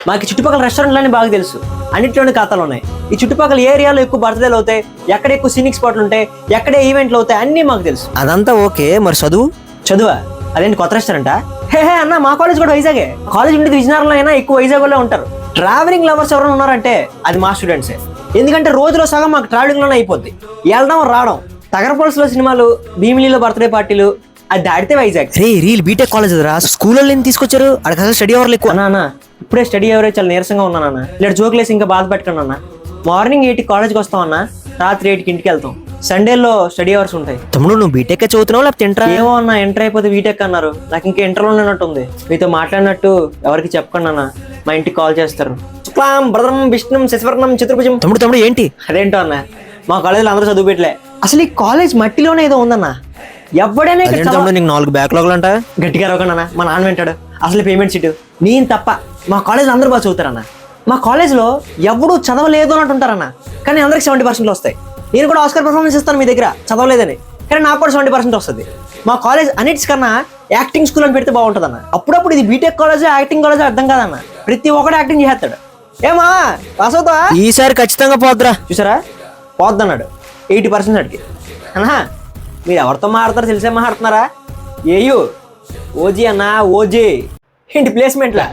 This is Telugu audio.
మాకు చుట్టుపక్కల రెస్టారెంట్లన్నీ బాగా తెలుసు, అన్నింటిలోని ఖాతాలు ఉన్నాయి. ఈ చుట్టుపక్కల ఏరియాలో ఎక్కువ బర్త్డేలు అవుతాయి, ఎక్కడ ఎక్కువ సినిక్ స్పాట్లు ఉంటాయి, ఎక్కడ ఈవెంట్లు అవుతాయి, అన్నీ మాకు తెలుసు. అదంతా ఓకే, మరి చదువా? అదేంటి కొత్త రెస్టారెంటా? హే అన్న, మా కాలేజ్ కూడా వైజాగే. కాలేజ్ ఉండేది విజయనగరంలో అయినా ఎక్కువ వైజాగ్లో ఉంటారు. ట్రావెలింగ్ లవర్స్ ఎవరైనా ఉన్నారంటే అది మా స్టూడెంట్సే. ఎందుకంటే రోజులో సగం మాకు ట్రావెలింగ్లోనే అయిపోద్ది. వెళ్ళడం రావడం, తగరపల్స్లో సినిమాలు, భీమిలీలో బర్త్డే పార్టీలు, అది దాటితే వైజాగ్. రీల్ బీటెక్ కాలేజ్ రా, స్కూల్లో తీసుకొచ్చారు. అక్కడ స్టడీ అవర్లు ఎక్కువ. అన్న ఇప్పుడే స్టడీ అవరేజ్ చాలా నీరసంగా ఉన్నానన్న. లేదా జోకులేసి ఇంకా బాధ పెట్టకండి అన్న. మార్నింగ్ 8కి కాలేజ్కి వస్తాం అన్న, రాత్రి 8కి ఇంటికి వెళ్తాం. సండేల్లో స్టడీ అవర్స్ ఉంటాయి. తమ్ముడు నువ్వు బీటెక్ చదువుతున్నావు లేకపోతే ఇంటర్? ఏమో అన్న, ఎంటర్ అయిపోతే బీటెక్ అన్నారు. నాకు ఇంకా ఇంటర్లో ఉన్నట్టుంది. మీతో మాట్లాడినట్టు ఎవరికి చెప్పకండి అన్న, మా ఇంటికి కాల్ చేస్తారు. శుక్లాం భద్రం విష్ణుం శశివర్ణం చతుర్భుజం. తమ్ముడు ఏంటి అదేంటో అన్న, మా కాలేజీలో అందరూ చదువు పెట్టలే. అసలు ఈ కాలేజ్ మట్టిలోనే ఏదో ఉందన్న. ఎవడైనా నీకు 4 బ్యాక్లాగ్లు అంట. గట్టిగా రవ్వకండి అన్న, మా నాన్న వింటాడు. అసలు పేమెంట్ షీట్ నేను తప్ప మా కాలేజ్లో అందరూ బాగా చదువుతారన్న. మా కాలేజ్లో ఎవడు చదవలేదు అన్నట్టు ఉంటారన్న, కానీ అందరికి 70% వస్తాయి. నేను కూడా ఆస్కర్ పర్ఫార్మెన్స్ ఇస్తాను మీ దగ్గర చదవలేదని, కానీ నాకు కూడా 70% వస్తుంది. మా కాలేజ్ అన్నిటికన్నా యాక్టింగ్ స్కూల్ అని పెడితే బాగుంటుంది అన్న. అప్పుడప్పుడు ఇది బీటెక్ కాలేజ్ యాక్టింగ్ కాలేజ్ అర్థం కాదన్న, ప్రతి ఒక్కడు యాక్టింగ్ చేస్తాడు. ఏమా పాస్ అవుతావా? ఈసారి ఖచ్చితంగా పోద్దురా. చూసారా, పోద్దన్నాడు 80% అడిగి. అన్నా మీరు ఎవరితో మాట్లాడతారో తెలిసే మాట్లాడుతున్నారా? ఏయు ఓజీ అన్నా, ఓజీ ఏంటి ప్లేస్మెంట్లా?